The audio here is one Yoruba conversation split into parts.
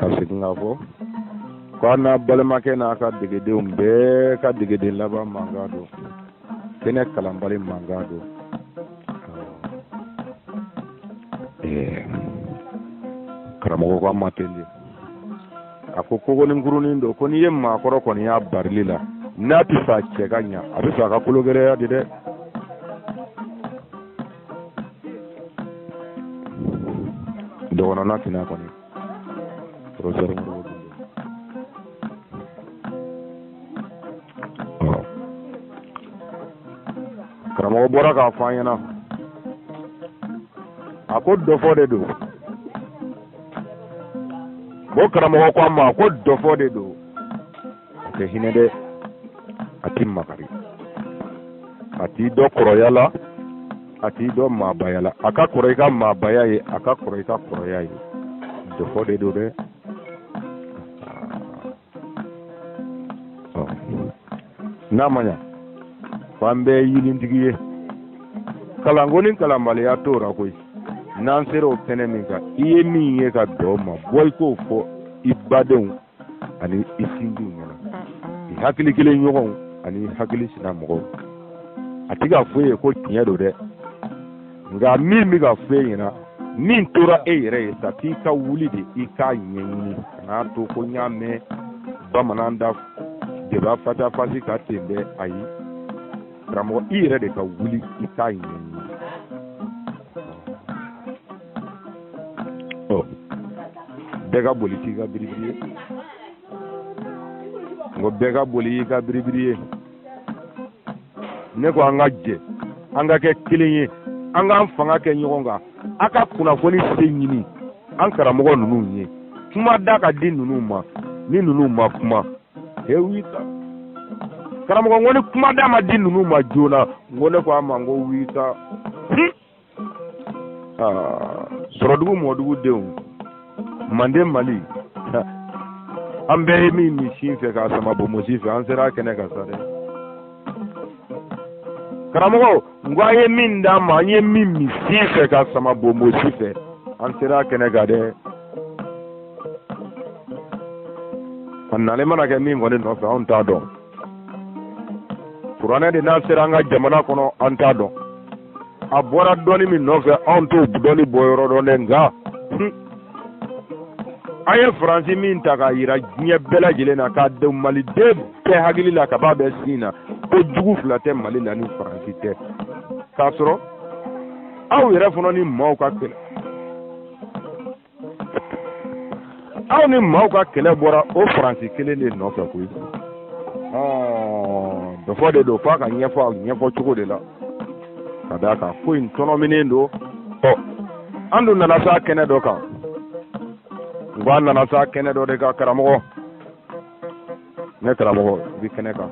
ka segin ka fɔ ko an n'a balimakɛ n'a ka degedenw bɛɛ ka degeden laban mankan don kɛnɛ kalanbali mankan don karamɔgɔ ko a ma teli a ko kogoninkurunin don ko n'i ye maakɔrɔ kɔni y'a barili la n'a tɛ fɛ a cɛ ka ɲa a bɛ fɛ a ka kologɛlɛya de dɛ dɔgɔnɔna tina kɔni professeur Modibo karamɔgɔ bɔra k'a fɔ an ɲɛna a ko dɔfɔ de don o karamɔgɔ ko a ma ko dɔfɔ de don a tɛ hinɛ dɛ a tɛ makari a t'i dɔ kɔrɔya la a t'i dɔ maabaya la a ka kɔrɔ i ka maabaya ye a ka kɔrɔ i ka kɔrɔya ye dɔfɔ de don dɛ n'a ma ɲa f'an bɛɛ yilintigi ye kalanko ni kalanbaliya t'o la koyi n'an sera o kɛnɛ min kan i ye min ye ka bɛn o ma bɔ i k'o fɔ i badenw ani i sinjiw ɲɛna i hakili kelen ɲɔgɔnw ani hakili sina mɔgɔw a ti ka fɔ e ye ko tiɲɛ don dɛ nka min bɛ ka fɔ e ɲɛna min tora e yɛrɛ ye sa k'i ka wuli de i k'a ɲɛɲini kan'a to ko n y'a mɛn bamanan da deba fatafasi ka ten bɛ ayi karamɔgɔ i yɛrɛ de ka wuli i k'a ɲɛɲini bɛɛ ka boli k'i ka biribiri ye ngo bɛɛ ka boli i ka biribiri ye ne ko an ka jɛ an ka kɛ kelen ye an k'an fanga kɛ ɲɔgɔn kan a ka kunnafoni se ɲini an karamɔgɔ ninnu ye kuma da ka di ninnu ma ni ninnu ma kuma he wita karamɔgɔ ngo ni kuma da ma di ninnu ma joona ngo ne ko a ma ngo wita sɔrɔdugu mɔdugu denw manden mali an bɛɛ ye min min sin fɛ k'a sama bomosi fɛ an sera a kɛnɛ ka sa dɛ karamɔgɔ ngo a ye min d'an ma an ye min min sin fɛ k'a sama bomosi fɛ an sera a kɛnɛ kan dɛ a nalen mana kɛ min kɔni nɔfɛ anw t'a dɔn kuranɛ de n'a sera an ka jamana kɔnɔ an t'a dɔn a bɔra dɔnni min nɔfɛ anw t'o dɔnni bɔ yɔrɔ dɔn dɛ nka an ye faransi min ta k'a yira diɲɛ bɛɛ lajɛlen na k'a denw maliden bɛɛ hakili la ka b'a bɛ sin na ko jugu fila tɛ mali la ni faransi tɛ k'a sɔrɔ aw yɛrɛ fana ni maaw ka kɛlɛ aw ni maaw ka kɛlɛ bɔra o faransi kelen de nɔfɛ koyi dɔfɔ de don f'a ka ɲɛfɔ a ɲɛfɔ cogo de la ka d'a kan ko in tɔnɔminen don an dun nana s'a kɛnɛ dɔ kan n ko an nana s'a kɛnɛ dɔ de kan karamɔgɔ ne karamɔgɔ i bɛ kɛnɛ kan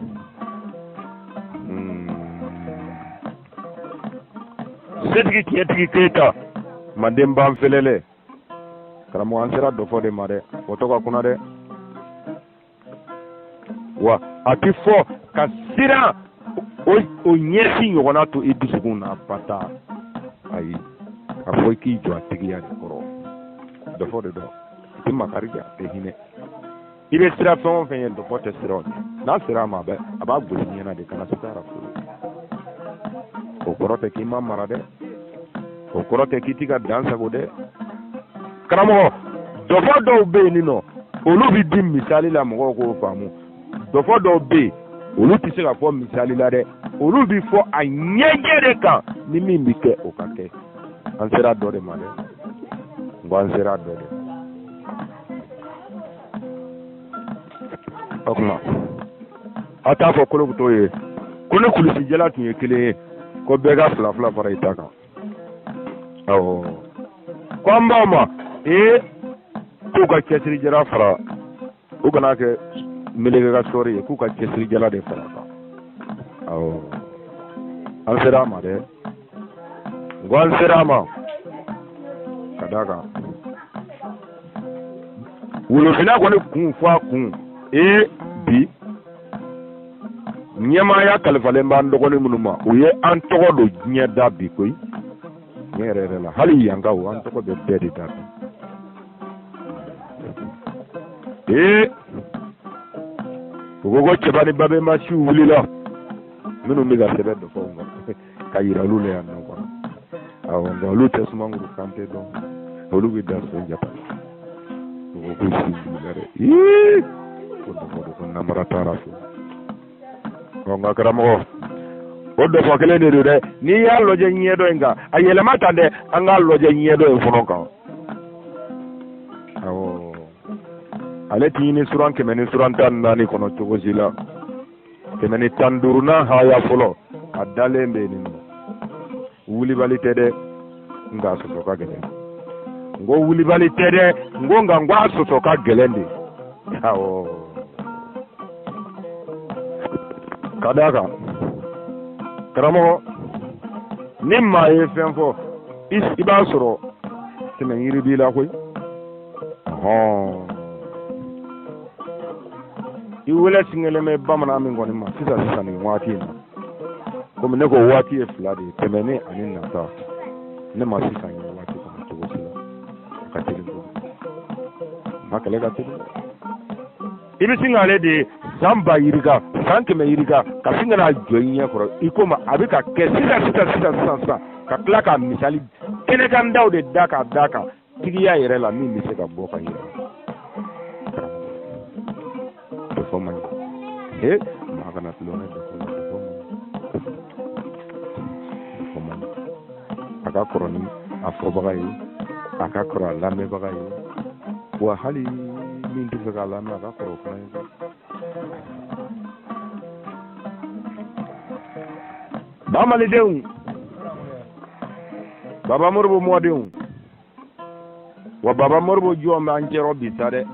setigi tiɲɛtigi keyita manden ban felele karamɔgɔ an sera dɔfɔ de ma dɛ o tɔgɔ ka kunna dɛ wa a ti fɔ ka siran o ɲɛsin ɲɔgɔnna to i dusukun na bata ayi a fɔ i k'i jɔ a tigiya de kɔrɔ dɔfɔ de dɔn i tɛ makari kɛ a tɛ hinɛ i bɛ sira fɛn o fɛn ye dɔfɔ tɛ sira o n'a sera a ma a b'a gosi ɲɛna de kana se taara foro o kɔrɔ tɛ k'i ma mara dɛ o kɔrɔ tɛ k'i ti ka dan sago dɛ karamɔgɔ dɔfɔ dɔw bɛ yen nɔ olu bɛ di misali la mɔgɔw k'o faamu dɔfɔ dɔw bɛ yen olu tɛ se ka fɔ misali la dɛ olu bɛ fɔ a ɲɛjɛ de kan ni min bɛ kɛ o ka kɛ an sera dɔ de ma dɛ n ko an sera dɔ de o tuma a t'a fɔ kolokutɔ ye ko ne kulisijala tun ye kelen ye ko bɛɛ ka fila fila fara i ta kan awɔ ko an b'aw ma k'u ka cɛsirijala fara u kana kɛ meleke ka sɔri ye k'u ka cɛsirijala de fara kan awɔ an sera a ma dɛ n ko an sera a ma ka d'a kan wolofina kɔni kun fɔ a kun bi ɲɛmaaya kalifalen b'an dɔgɔnin minnu ma u ye an tɔgɔ don diɲɛ da bi koyi tiɲɛ yɛrɛ yɛrɛ la hali yankaw an tɔgɔ bɛ bɛɛ de da bi Ugo chabani babe mashi wulila. Minu miga sebe do fonga. Kayira lule ya noko. Awonga lute sumangu kante do. Olugi da so japa. Ugo kusi wulare. Kodo namara tarafu. Konga karamo. Odo fakele ne de ni ya loje nyedo enga. Ayele matande anga loje nyedo enfononka. Awo. Ale tini suran kemeni suran tan nani kono chogozila. Kemeni tanduruna haya folo. Adale mbeni. Wuli bali tede nga sosoka gele. Ngo wuli bali tede ngo nga sosoka gelendi. Awo. Kadaka. Karamo nimma yefenfo iba soro temen yiri bila koy. Iwele singele me bamana min goni ma sisa ni wati na comme ne ko wati e flade temene ani nata ne ma sisa ni wati ko to wosila akatili ko makale katili ibi singale de samba yiriga sanke me yiriga ka singala joyinya ko ikoma abika ke sisa ka klaka misali kene kan dawde daka tigiya yere la mi mi se ka boka yere forma magana tulone de forma aka koroni afro bagayi aka kora lame bagayi wa hali min diga lame aka koro kana bamali deun baba morbo modeun wa baba morbo juwa ma anjero bitade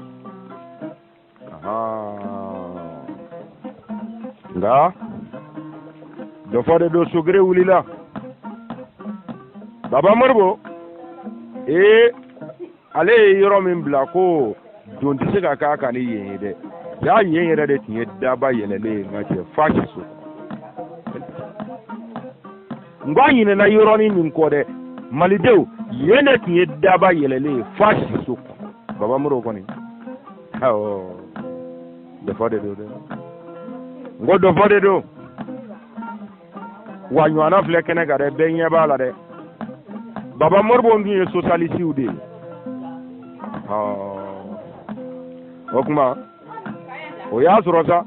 nga do fode do sugre wulila baba morbo ale yoro min bla ko don tise ka ka ni yede ya yede de tiye daba yelele ngache fashi so ngwanyi ne na yoro ni min ko de malidew yene tiye daba yelele fashi so baba morbo ko ni do fode do ngodo fode do wanyu ana flekene gare benye bala de baba morbo ngi socialiste ude okuma o ya surosa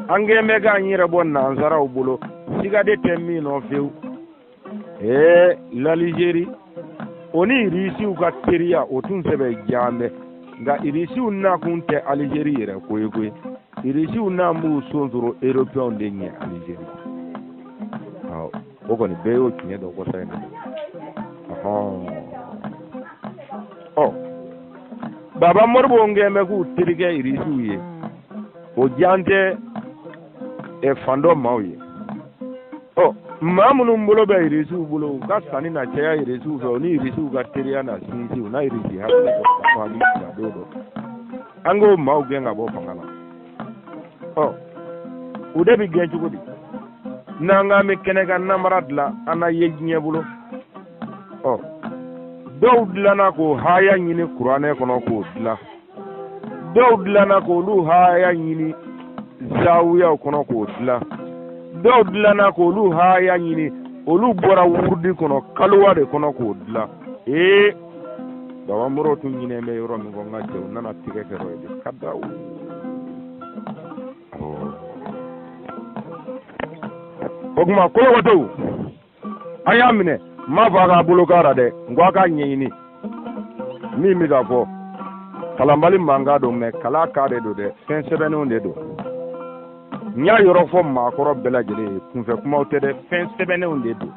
ange mega nyire bonna ansara ubulo siga de temmi no feu l'Algérie oni risi u gateria o tun sebe jambe nga irisi unna kunte Algérie re koykoy irisi unna mu sonzoro européen de nye Algérie o koni be o kinye do ko sayna baba morbo ngeme ku tirige irisi uye o jante e fando mawye mamunu mbulo be irisi ubulo ka sani na cheya irisi ufe ni irisi ugateria na sinisi una irisi hakle ko fami da dodo ango maw genga bo fangala udebi genchu gudi nanga me kenega namaradla ana yejnye bulo dawdla na ko haya nyini qur'ane kono ko dla dawdla na ko lu haya nyini zawiya kono ko dla dawdla na ko lu haya nyini olu bora wurdi kono kalwa de kono ko dla dawa muro tun nyine me yoro mi ko ngaje nana tige ke roide kadaw ogma ko wato ayamine ma faga bulukara de ngwaka nyini mi ga fo kalambali manga do me kala kare do de fensebene onde do nya yoro fo ma koro belajele kunfe kuma o tede fensebene onde do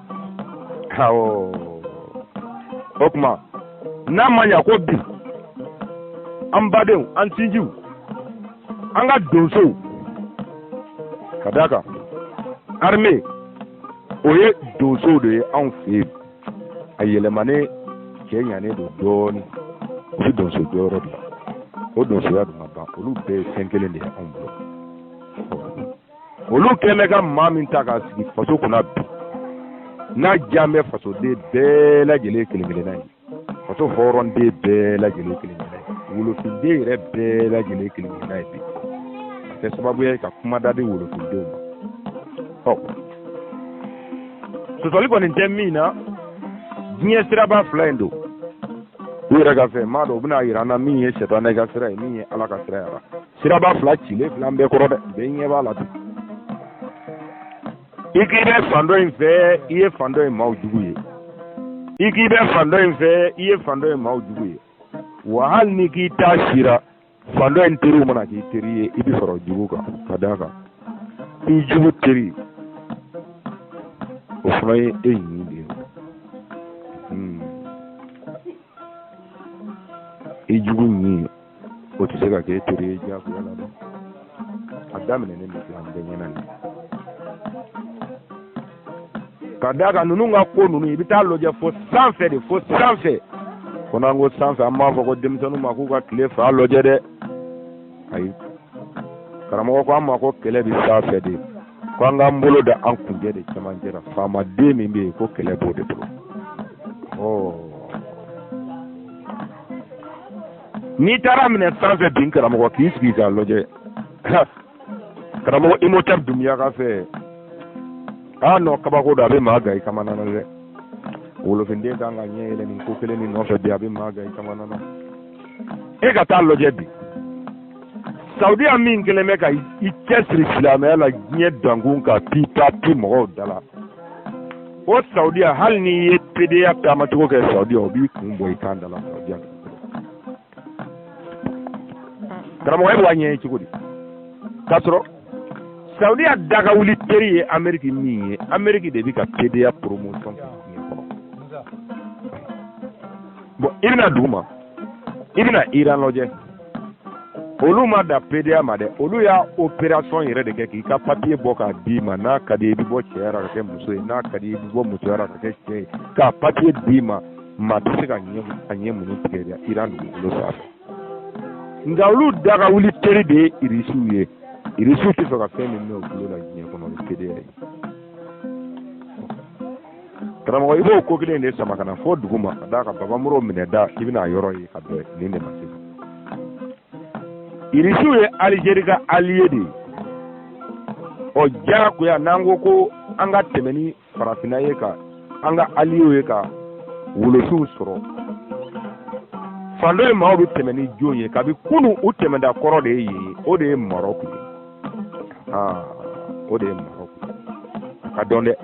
okma na manya ko bi ambade antinju anga donso kadaka armée oye donso de en fait ayelemane Kenya ne do doni o donso do rodo o donso ya do maba olu be senkele de en blo olu kemega mamin taka sigi faso kuna bi na jame faso de bela jele kelemele nai faso horon de bela jele kelemele wolofinde yɛrɛ bɛɛ lajɛlen kelen n'a ye bi a kɛ sababu ye ka kuma da di wolofindenw ma sɔsɔli kɔni tɛ min na diɲɛ siraba fila in don u yɛrɛ ka fɛ maa dɔn u bɛna yira an na min ye sɛtanɛ ka sira ye min ye ala ka sira ye siraba fila cilen fila bɛɛ kɔrɔ dɛ bɛɛ ɲɛ b'a la ten i k'i bɛ fan dɔ in fɛ i ye fan dɔ in maaw jugu ye i k'i bɛ fan dɔ in fɛ i ye fan dɔ in maaw jugu ye wa hali ni k'i ta sira fan dɔ in teriw mana k'i teri ye i bɛ sɔrɔ jugu kan ka d'a kan i jugu teri o fana ye e ɲin de ye i jugu ɲin o tɛ se ka kɛ e teri ye diyagoya la dɛ a daminɛnen bɛ an bɛɛ ɲɛna nin ka d'a kan ninnu ka ko ninnu i bɛ taa lajɛ fo sanfɛ de fo sanfɛ ko n'an ko sanfɛ an b'a fɔ ko denmisɛnninw ma k'u ka tile fa lajɛ dɛ ayi karamɔgɔ ko an ma ko kɛlɛ bɛ sanfɛ de ko an k'an bolo da an kunjɛ de cɛmancɛ la faamaden min bɛ yen ko kɛlɛ b'o de bolo n'i taara minɛ sanfɛ bin karamɔgɔ k'i sigi k'a lajɛ karamɔgɔ Imhotep Dunbiya fɛ nɔ kabako don a bɛ maa ga i kamana na dɛ wolofinden kan ka ɲɛ yɛlɛ nin ko kelen nin nɔfɛ bi a bɛ maa ga i kamana na e ka taa lajɛ bi Saudiya min kɛlen bɛ ka i cɛsiri silamɛya la diɲɛ dankun ka pi mɔgɔw da la o Saudiya hali n'i ye PDA taamacogo kɛ Saudiya o b'i kun bɔ i kan da la Saudiya karamɔgɔ e b'a ɲɛ cogo di k'a sɔrɔ Saudiya daga wuli teri ye Amérique min ye Amérique de bɛ ka PDA promotion bon i bɛna dugu ma i bɛna Iran lajɛ olu ma da PDA ma dɛ olu y'a opération yɛrɛ de kɛ k'i ka papier bɔ k'a d'i ma n'a ka di i bɛ bɔ cɛya la ka kɛ muso ye n'a ka di i bɛ bɔ musoya la ka kɛ cɛ ye k'a papier d'i ma maa tɛ se ka ɲɛ minnu tigɛ dɛ Iran dugukolo sanfɛ nka olu daga wuli teri de ye irisiw ye irisiw tɛ fɛ ka fɛn min mɛn o bolo la diɲɛ kɔnɔ ni PDA ye karamɔgɔ i b'o ko kelen de sama ka na fo dugu ma ka d'a kan babamuru minɛ da i bɛna yɔrɔ ye ka bɛn nin de ma sisan irisiw ye Aligérie ka allié de ye diyagoya n'an ko an ka tɛmɛ ni farafinna ye ka an ka alliéw ye ka wolofinw sɔrɔ fan dɔ ye maaw bɛ tɛmɛ ni jɔn ye kabi kunu u tɛmɛda kɔrɔ de ye yen o de ye Maroc ye o de ye Maroc a ka dɔn dɛ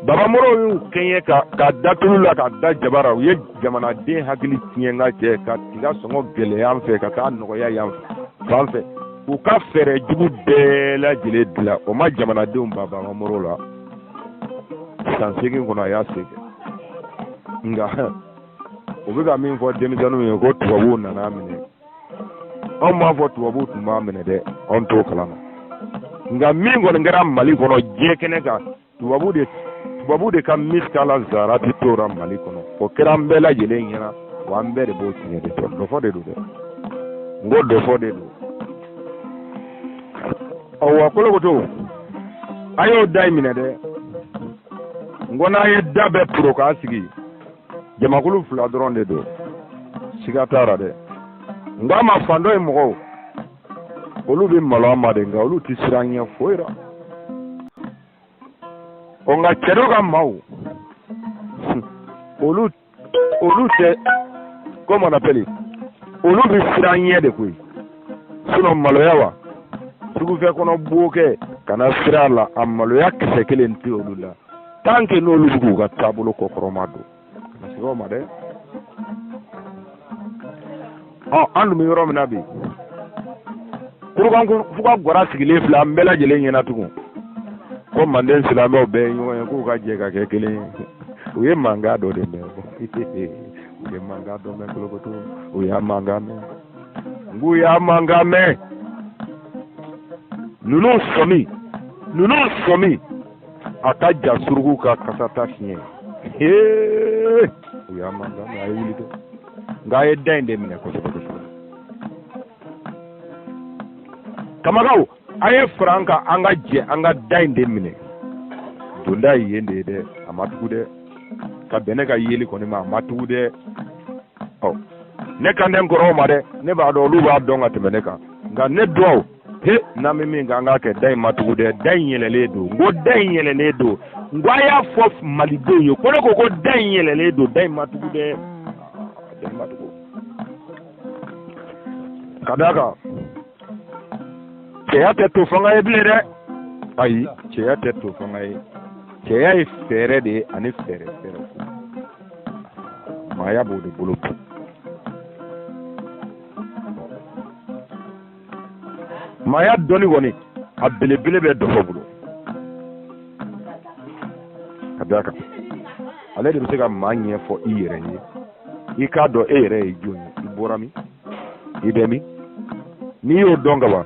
babamuru y'u kɛɲɛ ka da tulu la ka da jabara u ye jamanaden hakili tiɲɛ n ka cɛ ka tiga sɔngɔ gɛlɛya yan fɛ ka taa nɔgɔya yan fan fɛ u ka fɛɛrɛ jugu bɛɛ lajɛlen dilan o ma jamanadenw ba babamuru la san 8 kɔnɔ a y'a se kɛ nka u bɛ ka min fɔ denmisɛnninw ye ko tubabuw nana minɛ anw b'a fɔ tubabuw tun b'a minɛ dɛ anw t'o kalama nka min kɔni kɛra Mali kɔnɔ diɲɛ kɛnɛ kan tubabu de ka miskala zarati tora Mali kɔnɔ o kɛra an bɛɛ lajɛlen ɲɛna wa an bɛɛ de b'o tiɲɛ de fɔ dɔfɔ de don dɛ n ko dɔfɔ de don wa kolokoto a y'o da minɛ dɛ n ko n'a ye da bɛɛ poro k'a sigi jamakulu 2 dɔrɔn de don siga t'a la dɛ n ko a ma fan dɔ ye mɔgɔw olu bɛ malo an ma de nka olu tɛ siran ɲɛ foyi la nka cɛ dɔ ka maaw olu tɛ comment on appelle olu bɛ siran ɲɛ de koyi sinon maloya wa sugufɛ kɔnɔ bo kɛ ka na sira la a maloya kisɛ kelen tɛ olu la tant que n'olu bɛ k'u ka taabolo kɔkɔrɔma don kana segin o ma dɛ an dun bɛ yɔrɔ min na bi fuga gwara sigilen filɛ an bɛɛ lajɛlen ɲɛna tugun ko Manden silamɛw bɛɛ ye ɲɔgɔn ye k'u ka jɛ ka kɛ kelen ye u ye mankan dɔ de mɛn u ye mankan dɔ mɛn kolokoto u y'a mankan mɛn ngu y'a mankan mɛn ninnu sɔmi a ka ja suruku ka kasa ta fiɲɛ u y'a mankan mɛn a ye wuli dɛ nka a ye da in de minɛ kosɛbɛ kosɛbɛ kamagaw a ye fara an kan an ka jɛ an ka da in de minɛ donda ye yen de ye dɛ a ma tugu dɛ ka bɛn ne ka yeli kɔni ma a ma tugu dɛ ne kan tɛ n kɔrɔw ma dɛ ne b'a dɔn olu b'a dɔn ka tɛmɛ ne kan nka ne dɔw n'an bɛ min k'an k'a kɛ da in ma tugu dɛ da in yɛlɛlen don n ko da in yɛlɛlen don n ko a y'a fɔ malidenw ye ko ne ko ko da in yɛlɛlen don da in ma tugu dɛ da in ma tugu ka d'a kan cɛya tɛ to fanga ye bilen dɛ ayi cɛya tɛ to fanga ye cɛya ye fɛɛrɛ de ye ani fɛɛrɛ maaya b'o de bolo maaya dɔnni kɔni a belebele bɛ dɔ bolo ka d'a kan ale de bɛ se ka maa ɲɛfɔ i yɛrɛ ye i k'a dɔn e yɛrɛ ye jɔn ye i bɔra min i bɛ min n'i y'o dɔn ka ban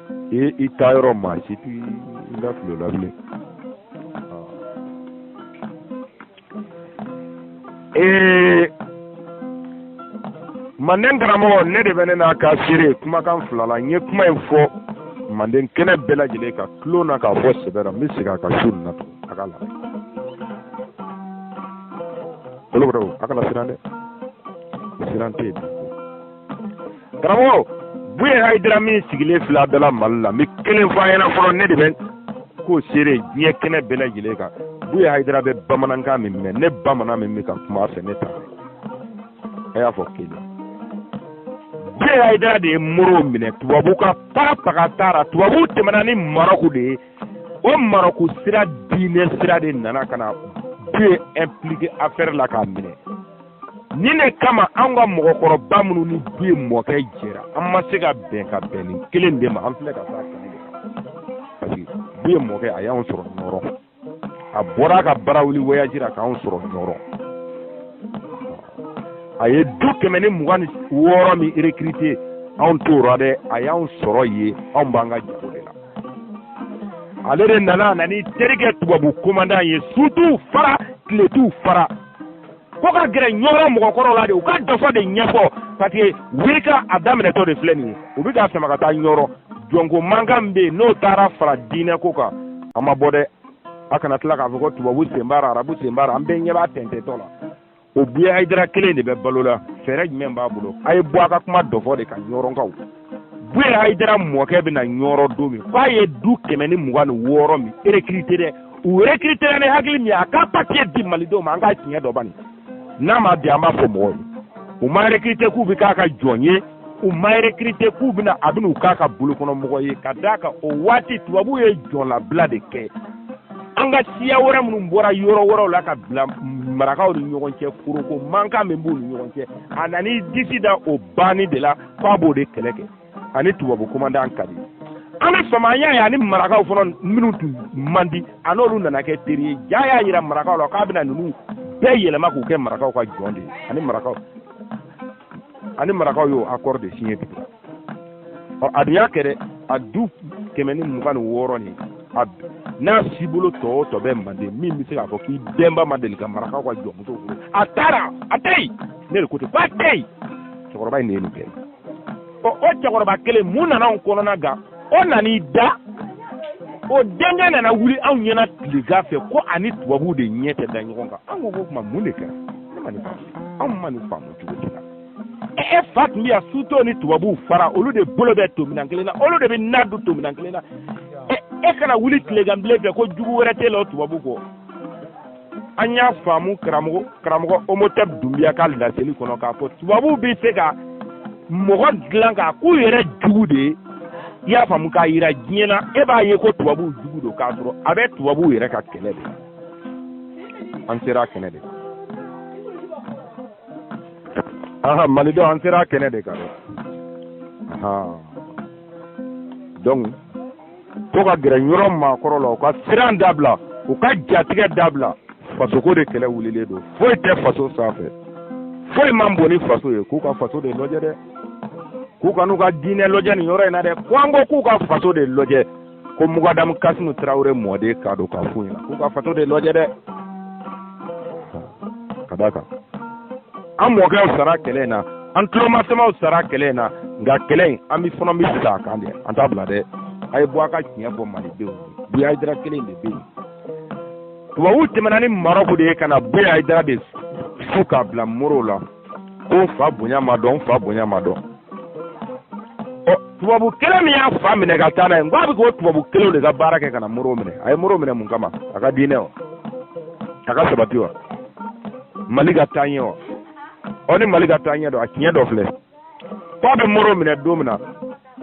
i taa yɔrɔ maa si t'i la filo la bilen manden karamɔgɔ ne de bɛ ne n'a ka seere kumakan fila la n ye kuma in fɔ manden kɛnɛ bɛɛ lajɛlen ka tulon na k'a fɔ sɛbɛ la n bɛ segin a ka su nin na tugun a ka lamɛn kolokɔrɔ a kana siran dɛ siran tɛ yen karamɔgɔ Buye Hayidara min sigilen filɛ dala Mali la n bɛ kelen fɔ a ɲɛna fɔlɔ ne de bɛ k'o seere diɲɛ kɛnɛ bɛɛ lajɛlen kan Buye Hayidara bɛ bamanankan min mɛn ne bamanan min bɛ ka kuma a fɛ ne t'a mɛn a y'a fɔ kelen Buye Hayidara de ye Moro minɛ tubabu ka paga taara tubabu tɛmɛna ni Marɔku de ye o Marɔku sira diinɛ sira de nana ka na Buye impliqué affaire la k'a minɛ ni ne kama an ka mɔgɔkɔrɔba minnu ni Buye mɔkɛ jɛra an ma se ka bɛn ni kelen de ma an filɛ ka taa kɛnɛ de kan parce que Buye mɔkɛ a y'anw sɔrɔ Nɔrɔ a bɔra a ka barawuli voyage la k'anw sɔrɔ Nɔrɔ a ye 226 min recruté anw t'o dɛ a y'anw sɔrɔ ye anw b'an ka jago de la ale de nana ni terikɛ tubabu commandant ye surtout fara tile t'u fara ko ka gɛrɛ ɲɔgɔn mɔgɔkɔrɔw la de u ka dɔfɔ de ɲɛfɔ parce que Wika a daminɛtɔ de filɛ nin ye u bɛ ka sama ka taa Ɲɔrɔ jɔnko mankan min bɛ yen n'o taara fara diinɛ ko kan a ma bɔ dɛ a kana tila k'a fɔ ko tubabu sen b'ara arabu sen b'ara an bɛɛ ɲɛ b'a tɛntɛntɔ la o Buye Hayidara kelen de bɛ balo la fɛɛrɛ jumɛn b'a bolo a ye bɔ a ka kuma dɔfɔ de ka Ɲɔrɔnkaw Buye Hayidara mɔkɛ bɛ na Ɲɔrɔ don min k'a ye 226 min recruté dɛ u recruté ni hakili min a ka papier di malidenw ma an ka tiɲɛ dɔ bani n'a ma bi an b'a fɔ mɔgɔw ye u ma recruté k'u bɛ k'a ka jɔn ye u ma recruté k'u bɛna a bɛna u k'a ka bolokɔnɔmɔgɔ ye ka d'a kan o waati tubabu ye jɔnlabila de kɛ an ka siya wɛrɛ minnu bɔra yɔrɔ wɛrɛw la ka bila marakaw ni ɲɔgɔn cɛ foroko mankan min b'u ni ɲɔgɔn cɛ a nan'i disi da o banni de la k'a b'o de kɛlɛ kɛ ani tubabu commandant ka di an bɛ famaya ye ani marakaw fana minnu tun man di a n'olu nana kɛ teri ye ja y'a jira marakaw la k'a bɛna ninnu bɛɛ yɛlɛma k'u kɛ marakaw ka jɔn de ye ani marakaw y'o accord de signé bi a dun y'a kɛ dɛ a 226 nin n'a si bolo tɔ o tɔ bɛ Manden min bɛ se k'a fɔ k'i bɛnba ma deli ka marakaw ka jɔnmusow bolo a taara a tɛ yen ne de ko ten ko a tɛ yen cɛkɔrɔba in de ye nin kɛ o cɛkɔrɔba kelen mun nana anw kɔnɔna kan o nan'i da o denkɛ nana wuli anw ɲɛna tilegan fɛ ko ani tubabuw de ɲɛ tɛ da ɲɔgɔn kan an ko tuma mun de kɛra ne ma nin faamu anw ma nin faamu cogo si la e fa tun bɛ yan Suto ni tubabuw fara olu de bolo bɛ tominan kelen na olu de bɛ na dun tominan kelen na e kana wuli tilegan bilen fɛ ko jugu wɛrɛ t'e la o tubabu kɔ an y'a faamu karamɔgɔ Omotep Dunbiya ka laseli kɔnɔ k'a fɔ tubabuw bɛ se ka mɔgɔ dilan k'a k'u yɛrɛ jugu de ye i y'a faamu k'a yira diɲɛ na e b'a ye ko tubabuw jugu don k'a sɔrɔ a bɛ tubabuw yɛrɛ ka kɛlɛ de an sera kɛnɛ de malidenw an sera kɛnɛ de kan dɛ donc fo ka gɛrɛ Ɲɔrɔ maakɔrɔ la u ka siran dabila u ka jatigɛ dabila fasoko de kɛlɛ wulilen don foyi tɛ faso sanfɛ foyi man bon ni faso ye k'u ka faso de lajɛ dɛ k'u ka n'u ka diinɛ lajɛ nin yɔrɔ in na dɛ ko an ko k'u ka faso de lajɛ ko Mugadamu Kasimu Tarawele mɔden k'a don k'a f'u ɲɛna k'u ka faso de lajɛ dɛ ka d'a kan an mɔkɛw sara kɛlɛ in na an tulomasamaw sara kɛlɛ in na nka kɛlɛ in an bɛ fana bɛ sa a kan dɛ an t'a bila dɛ a ye bɔ a ka tiɲɛ fɔ malidenw Buye Hayidara kelen de bɛ yen tubabuw tɛmɛna ni Marɔku de ye ka na Buye Hayidara de fu ka bila moro la ko fa bonya ma dɔn fa bonya ma dɔn tubabu kelen min y'a fa minɛ ka taa n'a ye n ko a bɛ k'o tubabu kelen de ka baara kɛ ka na moro minɛ a ye moro minɛ mun kama a ka diinɛ wa a ka sabati wa Mali ka taa ɲɛ wa ni Mali ka taa ɲɛ dɔn a tiɲɛ dɔ filɛ k'a bɛ moro minɛ don min na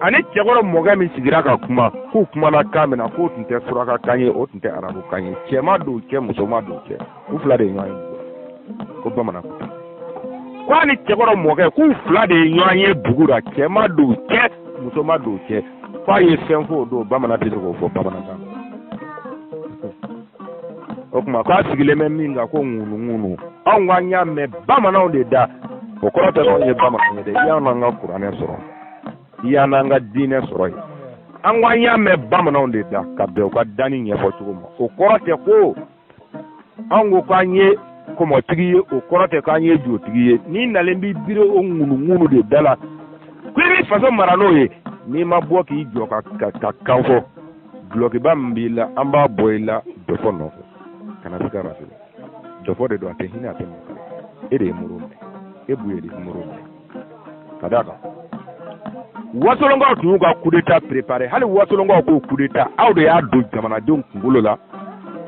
ani cɛkɔrɔ mɔkɛ min sigira ka kuma k'u kumana kan min na k'o tun tɛ suraka kan ye o tun tɛ arabu kan ye cɛ ma don cɛ muso ma don cɛ u fila de ye ɲɔgɔn ye ko bamanan ko ni cɛkɔrɔ mɔkɛ k'u fila de ye ɲɔgɔn ye bugu la cɛ ma don cɛ muso ma don cɛ k'a ye fɛn fɔ o don bamanan tɛ se k'o fɔ bamanankan o tuma k'a sigilen bɛ min kan ko ŋunu anw k'an y'a mɛn bamananw de da o kɔrɔ tɛ anw ye bamananw ye dɛ i y'an n'an ka kuranɛ sɔrɔ i y'an n'an ka diinɛ sɔrɔ yen an k'an y'a mɛn bamananw de da ka bɛn u ka danni ɲɛfɔ cogo ma o kɔrɔ tɛ ko anw ko k'an ye kɔmɔtigi ye o kɔrɔ tɛ k'an ye jotigi ye n'i nalen b'i biri o ŋunu de da la ko i bɛ faso mara n'o ye n'i ma bɔ k'i jɔ ka kan fɔ dulokiba min b'i la an b'a bɔ i la dɔfɔ nɔfɛ kana se ka raser dɔfɔ de don a tɛ hinɛ a tɛ mɔgɔ e de ye muru minɛ e bu ye de muru minɛ ka d'a kan wasolonkaw tun y'u ka coup d'état préparé hali wasolonkaw k'o coup d'état aw de y'a don jamanadenw kunkolo la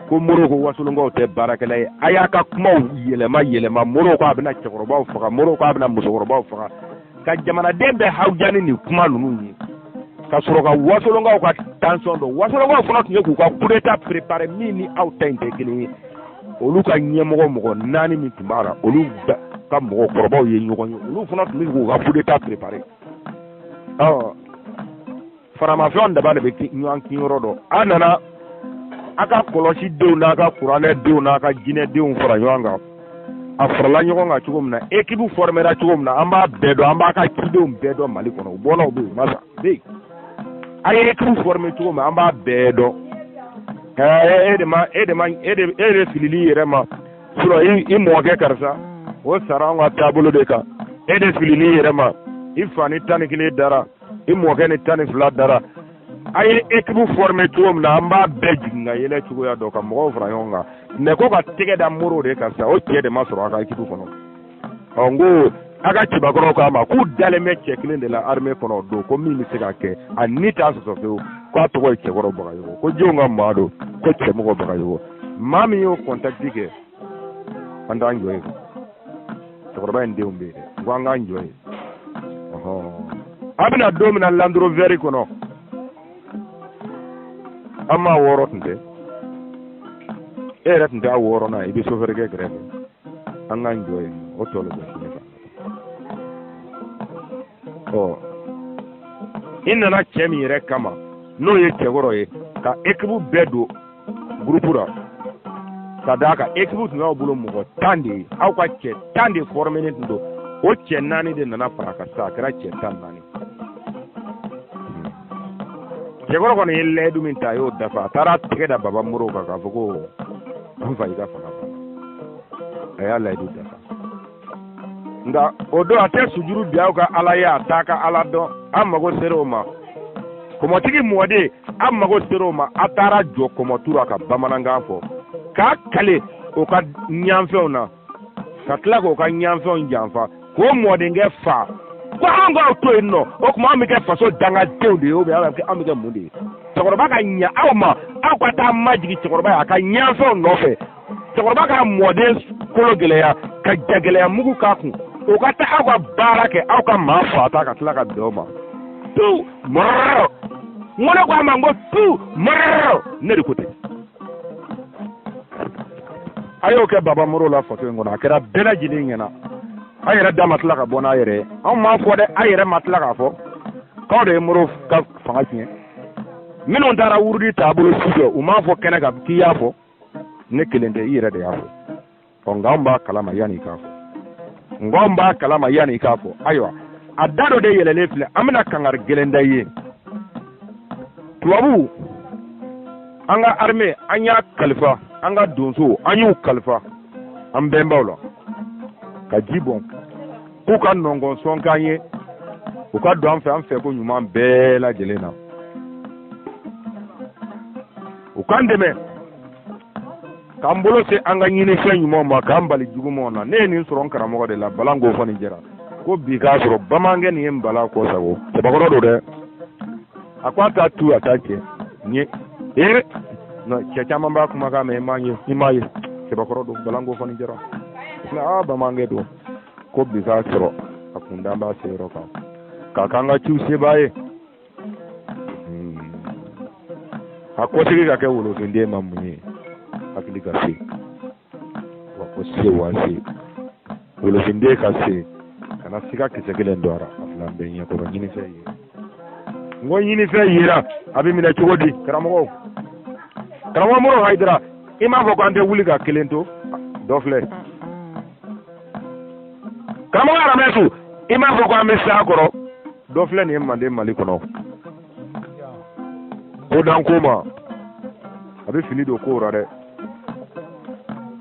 ko Moro ko wasolonkaw tɛ baarakɛla ye a y'a ka kumaw yɛlɛma Moro ko a bɛna cɛkɔrɔbaw faga Moro ko a bɛna musokɔrɔbaw faga ka jamanaden bɛɛ hawuja ni nin kuma ninnu ye ka sɔrɔ ka wasolonkaw ka tension dɔn wasolonkaw fana tun ye k'u ka coup d'état préparé min ni aw ta in tɛ kelen ye olu ka ɲɛmɔgɔ mɔgɔ 4 min tun b'a la olu ka mɔgɔkɔrɔbaw ye ɲɔgɔn ye olu fana tun bɛ k'u ka coup d'état préparé faramafɛnw daba de bɛ ɲɔgɔn kinyɔrɔ dɔn a nana a ka kɔlɔsi denw n'a ka kuranɛ denw n'a ka jinɛ denw fara ɲɔgɔn kan a farala ɲɔgɔn kan cogo min na équipe formera cogo min na an b'a bɛɛ dɔn an b'a ka cidenw bɛɛ dɔn Mali kɔnɔ u bɔlaw bɛ yen masa bɛ yen a ye équipe former cogo min an b'a bɛɛ dɔn e de filili yɛrɛ ma sinon i mɔkɛ karisa o sara an ka taabolo de kan e de filili yɛrɛ ma i fa ni 11 dara i mɔkɛ ni 12 dara a ye équipe former cogo min na an b'a bɛɛ jigin ka yɛlɛ cogoya dɔ ka mɔgɔw fara ɲɔgɔn kan mais ko ka tɛgɛ da Moro de kan sa o cɛ de ma sɔrɔ a ka équipe kɔnɔ n ko a ka cɛbakɔrɔw k'a ma k'u dalen bɛ cɛ kelen de la armée kɔnɔ o don ko min bɛ se ka kɛ a ni t'a sɔsɔ fiyewu k'a tɔgɔ ye cɛkɔrɔ Bagayogo ko jɔnw ka maa don ko cɛmɔgɔ Bagayogo maa min y'o contact kɛ an t'an jɔ yen cɛkɔrɔba in denw bɛ yen dɛ ko an k'an jɔ yen a bɛna don min na Land Rover kɔnɔ an m'a 6 tun tɛ e yɛrɛ tun tɛ a 6nan i bɛ chauffeur kɛ kɛrɛfɛ an k'an jɔ yen o tɔ le bɛ sini kan i nana cɛ min yɛrɛ kama n'o ye cɛkɔrɔ ye ka équipe bɛɛ don groupe la ka d'a kan équipe tun y'aw bolo mɔgɔ 10 de ye aw ka cɛ 10 de formé tun don o cɛ 4 de nana fara ka sa a kɛra cɛ 14 cɛkɔrɔ kɔni ye layidu min ta a y'o dafa a taara tɛgɛ da Baba Moro kan k'a fɔ ko an fa i ka fanga a y'a layidu dafa nka o don a tɛ sujuru bi aw ka Ala ye a t'a ka Ala dɔn an mago ser'o ma kɔmɔtigi mɔden an mago ser'o ma a taara jɔ kɔmɔtura ka bamanankan fɔ k'a kale o ka ɲanfɛnw na ka tila k'o ka ɲanfɛnw janfa k'o mɔdenkɛ fa ko an k'aw to yen nɔ o tuma an bɛ kɛ faso dangadenw de ye ou bien an bɛ kɛ mun de ye cɛkɔrɔba ka ɲɛ aw ma aw ka taa majigin cɛkɔrɔba ye a ka ɲanfɛnw nɔfɛ cɛkɔrɔba ka mɔden kolo gɛlɛya ka jagɛlɛya mugu k'a kun o ka taa aw ka baara kɛ aw ka maa fata ka tila ka bɛn o ma tu mɔrɔrɔ n ko ne ko a ma n ko tu mɔrɔrɔ ne de ko ten a y'o kɛ Baba Moro la faso in kɔnɔ a kɛra bɛɛ lajɛlen ɲɛna a yɛrɛ da ma tila ka bɔ n'a yɛrɛ ye anw m'a fɔ dɛ a yɛrɛ ma tila k'a fɔ k'aw de ye Moro ka fanga tiɲɛ minnu taara wurudi taabolo sufɛ u m'a fɔ kɛnɛ kan k'i y'a fɔ ne kelen tɛ i yɛrɛ de y'a fɔ nka anw b'a kalama yanni i k'a fɔ nka anw b'a kalama yanni i k'a fɔ ayiwa a da dɔ de yɛlɛlen filɛ an bɛna kangari gɛlɛn da i ye tubabu an ka armée an y'a kalifa an ka donso an y'u kalifa an bɛnbaw la ka ji bɔn k'u ka nɔngɔn sɔn k'an ye u ka don an fɛ ko ɲuman bɛɛ lajɛlen na u k'an dɛmɛ k'an bolo se an ka ɲinifɛn ɲumanw ma k'an bali jugumanw na ne ye nin sɔrɔ n karamɔgɔ de la bala n k'o fɔ nin jɛra ko bi k'a sɔrɔ bamanankɛ nin ye n bala kɔ sago cɛbakɔrɔ don dɛ a ko a t'a tu a t'a cɛ ɲe cɛ caman b'a kumakan mɛn i m'a ye cɛbakɔrɔ don bala n k'o fɔ nin jɛra bamanankɛ don ko bi k'a sɔrɔ a kundan b'a se yɔrɔ kan k'a k'an ka ciw sebaa ye a kɔsegi ka kɛ wolofenden ma mun ye hakili ka se wa ko se wa se wolofenden ka se kana siga kisɛ kelen dɔra a fila bɛɛ ɲɛkɔrɔ ɲinifɛn ye n ko ɲinifɛn yera a bɛ minɛ cogo di karamɔgɔw karamɔgɔ Moro Hayidara i m'a fɔ ko an tɛ wuli ka kelen to dɔ filɛ karamɔgɔ Aramesu i m'a fɔ ko an bɛ s'a kɔrɔ dɔ filɛ nin ye Manden Mali kɔnɔ ko dan ko ma a bɛ fini don ko ra dɛ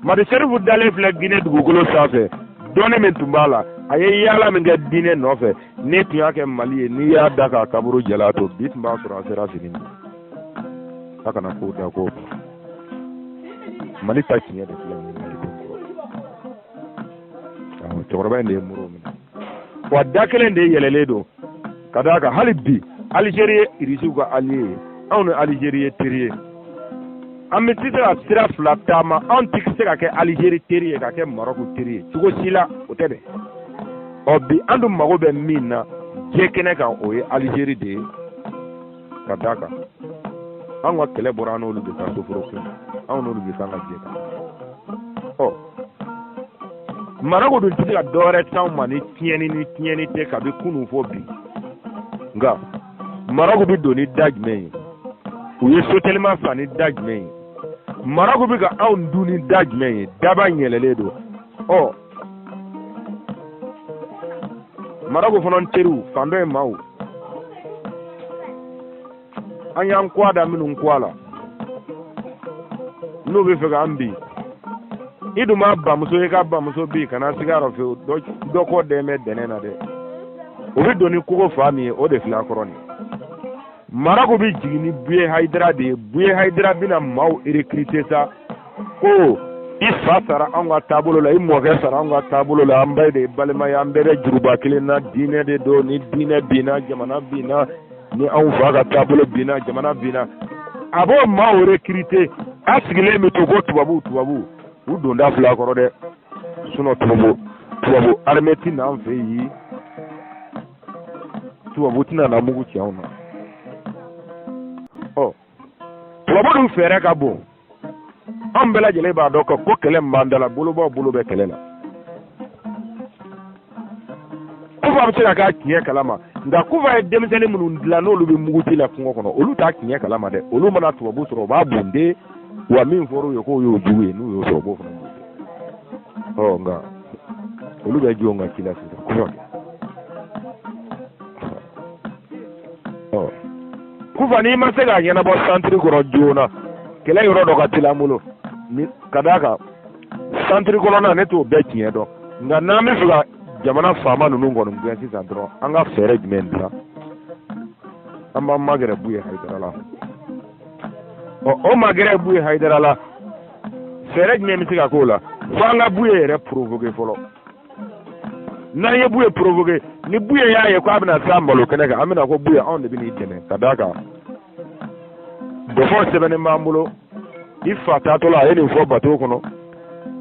Madi Serifu dalen filɛ Guinée dugukolo sanfɛ dɔnni min tun b'a la a ye yaala min kɛ diinɛ nɔfɛ ne tun y'a kɛ Mali ye n'i y'a da k'a kaburu jala to bi tun b'a sɔrɔ a sera fini ma a kana ko da ko Mali ta tiɲɛ de filɛ nin Mali kɔnɔ cɛkɔrɔba in de ye Moro minɛ wa da kelen de yɛlɛlen don ka d'a kan hali bi Algérie ye Irisiw ka allié ye anw ni Algérie ye teri ye an bɛ se ka sira fila taama anw tɛ se ka kɛ Algérie teri ye ka kɛ Maroc teri ye cogo si la o tɛ dɛ bi an dun mago bɛ min na diɲɛ kɛnɛ kan o ye Algérie de ye ka d'a kan an ka kɛlɛ bɔra an n'olu de ka soforo kun anw n'olu de kan ka jɛ kan Maroc dun tɛ se ka dɔwɛrɛ t'anw ma ni tiɲɛni tɛ kabi kunun fɔ bi nka Maroc bɛ don ni da jumɛn ye u ye sotelima san ni da jumɛn ye Maroc bɛ ka anw dun ni da jumɛn ye daba yɛlɛlen don Maroc fana teriw fan dɔ ye maaw an y'an kɔ a da minnu kɔ a la n'u bɛ fɛ k'an bi i dun b'a bamuso ye ka bamuso bi kana siga yɔrɔ fewu dɔ kɔ dɛmɛ dɛnɛ na dɛ o bɛ don ni kogo fa min ye o de filɛ a kɔrɔ nin Maroc bɛ jigin ni Buye Hayidara de ye Buye Hayidara bɛna maaw recruter sa ko i fa sara anw ka taabolo la i mɔkɛ sara anw ka taabolo la an bɛɛ de ye balima ye an bɛɛ bɛ juruba kelen na diinɛ de don ni diinɛ binna jamana binna ni anw fa ka taabolo binna jamana binna a b'o maaw recruter a sigilen bɛ to ko tubabu u donda filɛ a kɔrɔ dɛ sinon tubabu armée ti na an fɛ yen tubabu tɛna na mugu ci anw na tubabu dun fɛɛrɛ ka bon an bɛɛ lajɛlen b'a dɔn ko kɛlɛ min b'an da la bolobaw bolo bɛ kɛlɛ la Kufa bɛ se ka k'a tiɲɛ kalama nka Kufa ye denmisɛnnin minnu dilan n'olu bɛ muguci la kungo kɔnɔ olu t'a tiɲɛ kalama dɛ olu mana tubabu sɔrɔ u b'a bunde wa min fɔra u ye k'o y'o jugu ye n'u y'o sɔrɔ u b'o fana bunde nka olu bɛ jɔn ka ci la sisan Kufa Kufa n'i ma se k'a ɲɛnabɔ santiri kɔrɔ joona kɛlɛ yɔrɔ dɔ ka teli an bolo ka d'a kan santiri kɔnɔna ne t'o bɛɛ tiɲɛ dɔn nka n'an bɛ fɛ ka jamana faama ninnu kɔni gɛn sisan dɔrɔn an ka fɛɛrɛ jumɛn dilan an b'an magɛrɛ Buye Hayidara la o magɛrɛ Buye Hayidara la fɛɛrɛ jumɛn bɛ se ka k'o la fo an ka Buye yɛrɛ provoquer fɔlɔ n'an ye Buye provoquer ni Buye y'a ye ko a bɛna s'a malo kɛnɛ kan an bɛna ko Buye anw de bɛ n'i dɛmɛ ka d'a kan dɔfɔ sɛbɛnnen b'an bolo i fa taatɔla a ye nin fɔ bateau kɔnɔ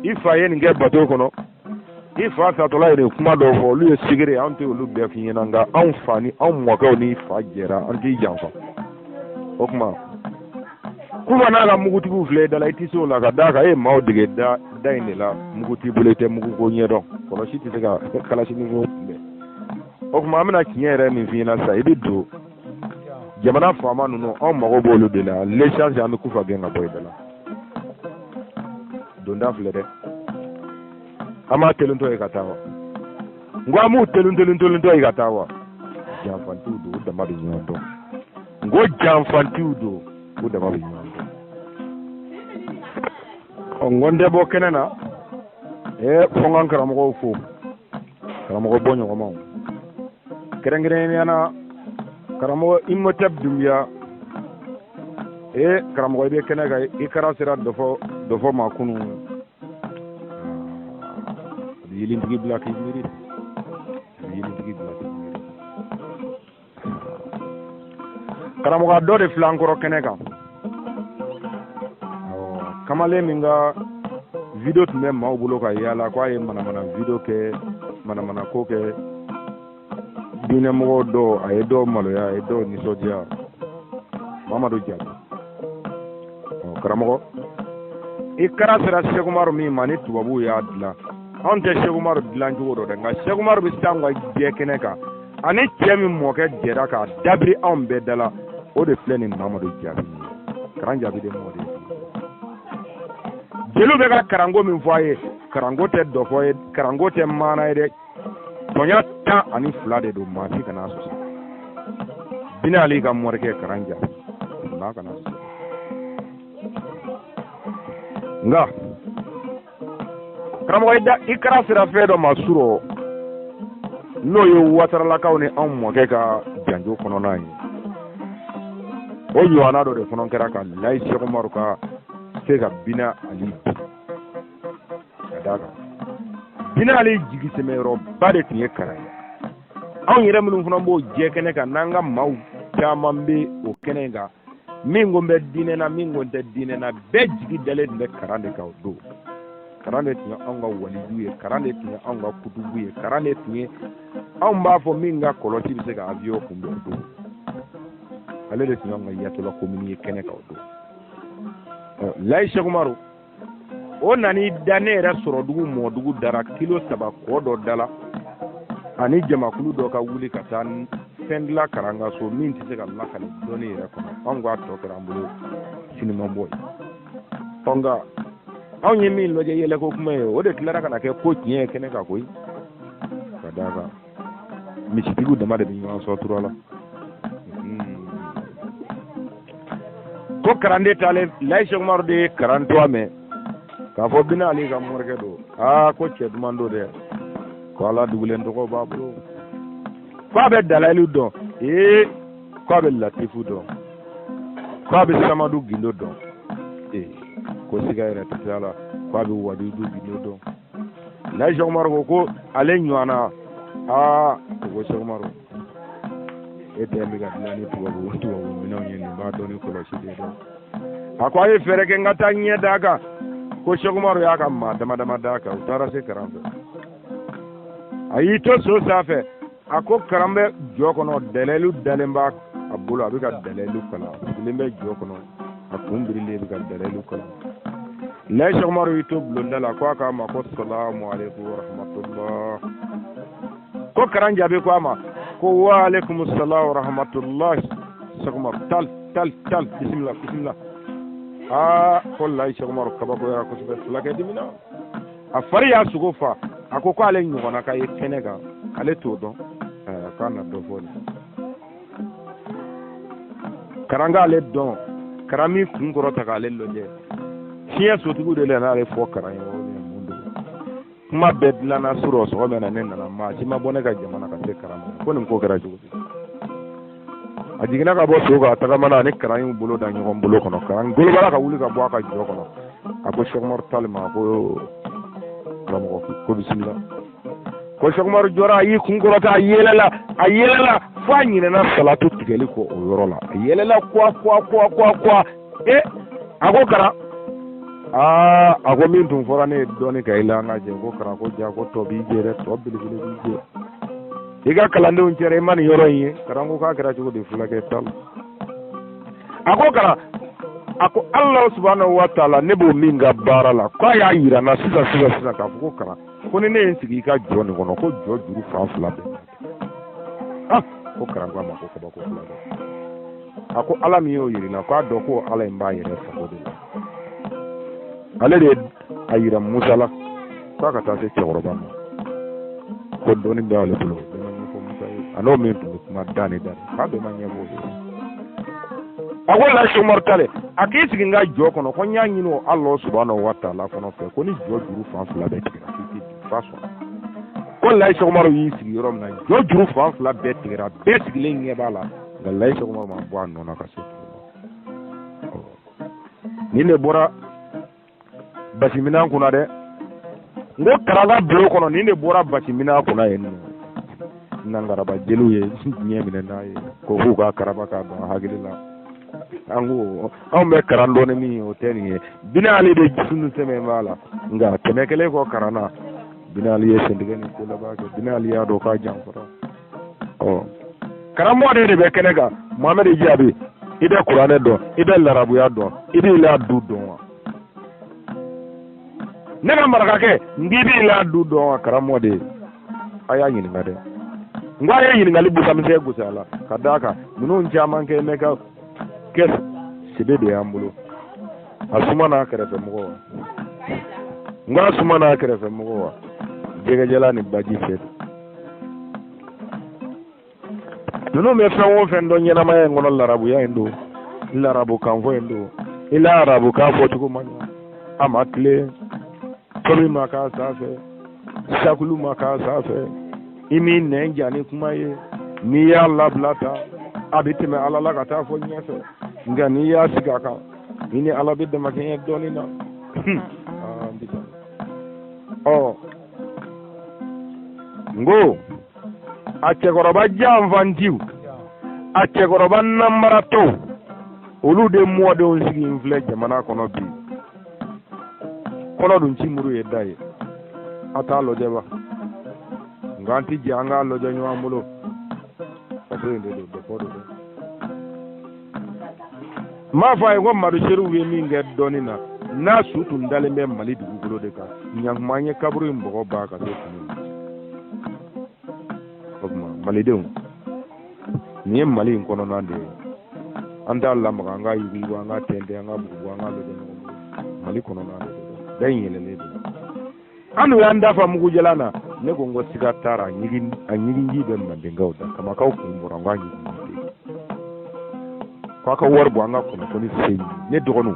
i fa ye nin kɛ bateau kɔnɔ i fa taatɔla ye nin kuma dɔw fɔ olu ye sigiri an tɛ olu bɛɛ f'i ɲɛna nka anw fa ni anw mɔkɛw ni fa jɛra an t'i janfa o tuma Kufa n'a ka mugutigiw filɛ da la i tɛ se o la ka d'a kan e ye maaw dege da in de la mugu t'i bolo i tɛ mugu ko ɲɛdɔn kɔlɔsi tɛ se ka kalasini ko kunbɛn o tuma an bɛna tiɲɛ yɛrɛ min f'i ɲɛna sisan i bɛ don jamana faama ninnu anw mago b'olu de la l'échange an bɛ Kufa gɛn ka bɔ i da la donda filɛ dɛ an b'a telintɔ ye ka taa wa n ko an b'u telintɔ ye ka taa wa janfantiw don u dama bɛ ɲɔgɔn dɔn n ko janfantiw don u dama bɛ ɲɔgɔn dɔn n ko n tɛ bɔ kɛnɛ na fo n ka n karamɔgɔw fo karamɔgɔ bɔ ɲɔgɔnmaw kɛrɛnkɛrɛnnenya na karamɔgɔ Imhotep Dunbiya karamɔgɔ i bɛ kɛnɛ kan i kɛra sera dɔfɔ dɔ fɔ ma kunu yelintigi bila k'i miiri yelintigi bila k'i miiri karamɔgɔ dɔ de filɛ an kɔrɔ kɛnɛ kan kamalen min ka video tun bɛ maaw bolo ka yaala ko a ye manamana video kɛ manamana ko kɛ diinɛmɔgɔ dɔ a ye dɔw maloya a ye dɔw nisɔndiya Mamadu Jalo karamɔgɔ i kɛra sera Seku Umaru min ma ni tubabuw y'a dilan anw tɛ Seku Umaru dilan cogo dɔ dɛ nka Seku Umaru bɛ s'anw ka jɛ kɛnɛ kan ani cɛ min mɔkɛ jɛra k'a dabiri anw bɛɛ da la o de filɛ nin Mamadu Jalo karan jaabi de mɔ de jeliw bɛ ka karanko min fɔ a ye karanko tɛ dɔ fɔ ye karanko tɛ maana ye dɛ tɔnya 12 de don maa si kana sɔsɔ Bina Ali ka mɔrikɛ karan jaabi maa kana sɔsɔ nga karamɔgɔ i kɛra sira fɛn dɔ ma surɔ n'o ye Wataralakaw ni anw mɔkɛ ka janjo kɔnɔna ye o ɲɔgɔnna dɔ de fana kɛra ka Layi Seku Umaru ka se ka Bina Ali ka d'a kan Bina Ali jigisɛmɛyɔrɔba de tun ye karan ye anw yɛrɛ minnu fana b'o jɛ kɛnɛ kan n'an ka maaw caman bɛ o kɛnɛ in kan min ko bɛ diinɛ na min ko tɛ diinɛ na bɛɛ jigi dalen tun bɛ karan de kan o don karan de tun ye anw ka walijuw ye karan de tun ye anw ka kutubu ye karan de tun ye anw b'a fɔ min ka kɔlɔsi bɛ se ka avion kunbɛn o don ale de tun ye anw ka yatola komini ye kɛnɛ kan o don Layi Seku Umaru o nani da ne yɛrɛ sɔrɔ dugu mɔdugu dara kilo 3 kɔ dɔ dala ani jamakulu dɔ ka wuli ka taa fɛn dilan karangaso min tɛ se ka lakali dɔnni yɛrɛ kɔnɔ anw ka tɔ kɛra an bolo sinimabɔ ye nka anw ye min lajɛ yɛlɛko kuma ye o de tilara ka na kɛ ko tiɲɛ ye kɛnɛ kan koyi ka d'a kan misitigiw dama de bɛ ɲɔgɔn sɔrɔ tura la ko karanden taalen Layi Seku Umaru de ye karan to a mɛn k'a fɔ Bina Ali ka mɔrikɛ don ko cɛ duman don dɛ ko Ala dugulen tɔgɔ b'a bolo ko a bɛ Dalayilu dɔn ko a bɛ Latifu dɔn ko a bɛ Samadu Gindo dɔn ko siga yɛrɛ tɛ se a la ko a bɛ Wadudu Gindo dɔn Layi Seku Umaru ko ale ɲɔgɔnna ko Seku Umaru e tɛ min ka dilan ni tubabu minɛnw ye nin b'a dɔn ni kɔlɔsi de dɔn a ko a ye fɛɛrɛ kɛ n ka taa ɲɛ d'a kan ko Seku Umaru y'a ka maa dama dama d'a kan u taara se karan fɛ a y'i to so sanfɛ a ko karan bɛ jɔ kɔnɔ Dalayilu dalen b'a a bolo a bɛ ka Dalayilu kalan a sigilen bɛ jɔ kɔnɔ a kun birilen bɛ ka Dalayilu kalan Layi Seku Umaru y'i to bulonda la ko a k'a ma ko salamu aleykum wa rahmatullah ko karan jaabi ko a ma ko wa aleykum salam wa rahmatullah Seku Umaru tal bisimila ko Layi Seku Umaru kabakoyara kosɛbɛ fulakɛ dimina a fari y'a sogo fa a ko ale ɲɔgɔnna ka ye kɛnɛ kan ale t'o dɔn k'a na dɔ fɔ karan k'ale dɔn karan min kun kɔrɔta k'ale lajɛ fiɲɛ sotigiw de la n'ale fɔ karan ye mun don kuma bɛɛ dilanna surɔ sɔgɔmɛ na ne nana maa si ma bɔ ne ka jamana ka se karan ma ko nin ko kɛra cogo di a jiginna ka bɔ so kan a tagamana ani karan y'u bolo da ɲɔgɔn bolo kɔnɔ karan golobala ka wuli ka bɔ a ka jɔ kɔnɔ a ko Seku Umaru Tall ma ko karamɔgɔ ko bisimila ko Seku Umaru jɔra a y'i kun kɔrɔta a yɛlɛla fo a ɲinɛna salatu tigɛli kɔ o yɔrɔ la a yɛlɛla kuwa a ko karan a ko min tun fɔra ne ye dɔɔnin ka i la an ka jɛ ko karan ko ja ko tɔ b'i jɛ dɛ tɔ belebele b'i jɛ i ka kalandenw cɛra i ma nin yɔrɔ in ye karan ko k'a kɛra cogo di fulakɛ Tall a ko karan a ko Ala subhanahu wa taala ne b'o min ka baara la k'a y'a yira n na sisan k'a fɔ ko karan ko ni ne ye n sigi i ka jɔ nin kɔnɔ ko jɔ juru fan 2 bɛɛ ko karan ko a ma ko kabako fulakɛ a ko Ala min y'o yira n na k'a dɔn ko Ala in b'a yɛrɛ sago de la ale de ye a yira Musa la k'a ka taa se cɛkɔrɔba ma ko dɔɔnin bɛ ale bolo a n'o min tun bɛ kuma da k'a bɛɛ ma ɲɛbɔ o de a ko Layi Seku Umaru Tall a k'i sigi n ka jɔ kɔnɔ ko n y'a ɲini o Ala subhanahu wa taala fana fɛ ko ni jɔ juru fan 2 bɛɛ tigɛra k'i tɛ fa sɔrɔ ko Layi Seku Umaru y'i sigi yɔrɔ min na jɔ juru fan 2 bɛɛ tigɛra bɛɛ sigilen ɲɛ b'a la nka Layi Seku Umaru ma bɔ a nɔ na ka se nin de bɔra basi mina kuna de ngo karaga blo kono ni ne bora basi mina kuna yen nangaraba jelu ye nyemine na ye ko huga karaba ka ba hagilila angu me karando ne mi hoteli ye binali de sunu seme mala nga temekele ko karana binali ye sendigani ko la ba ke binali ya do ka jamfara o karamo de be kenega Muhammad Jabi ide Qur'ane do ide larabu ya do ide la du do wa nena maraka ke ngidi la du do wa karamo de aya nyini ngade ngwaye nyini ngali bu samse gusala kadaka munun jaman ke meka kes sibede ambulo asuma na kerefe mugo ngwa asuma na kerefe mugo jega jela ni baji fet nuno me fa won fen do nyena maye ngono larabu ya endo larabu kan fo endo ila arabu ka fo tuko manya amakle tomi maka safe sakulu maka safe imi nenja ni kumaye ni ya lablata abitime alala ka ta fo nyefe nga ni ya sigaka ini ala bidde makin donina oh ngo acce goroba jamvantiu acce goroba namarato olu de mode on sigi infle jamana kono bi kono dun cimuru yedaye ata lo deba nganti janga lo janyo amulo asende do fodo ma fa ngo maru sheru we mi nge donina na sutu ndale me mali dugulo de ka nyang manye kaburu mbogo ba ka so mali de ni mali nkono nande anda Allah maka nga yugi wa nga tende nga bugu wa nga lo de mali kono nande dan yele le anu ya ndafa mugu jelana ne ko ngo siga tara nyigi nyigi be mande ngawda kama ka ku mbura nga nyigi kwa ka warbo anga kono ko ni sei ne dogonu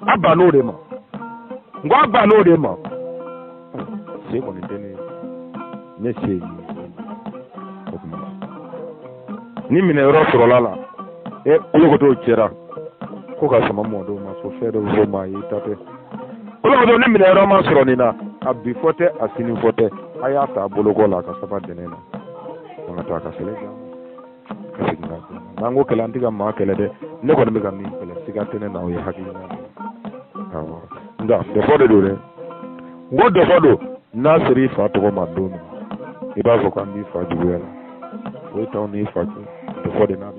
abano de ma ngo abano de ma se ko ni tene ne sei ni mine ro lala e ko to chera ko ka sama mo do ma so fere ro ma yi tate ko do ni mine ro ma soro ni na abi fote asini fote ayata bologo la ka saba denena nga ta ka sele ja nango kelanti ga ma kele de ne ko be ga mi kele sigatene na o ya hakina awo nda de fodo do re ngo de fodo na siri fa to ma do no e ba fo kan bi fa juwela o ta ni fa de fodo na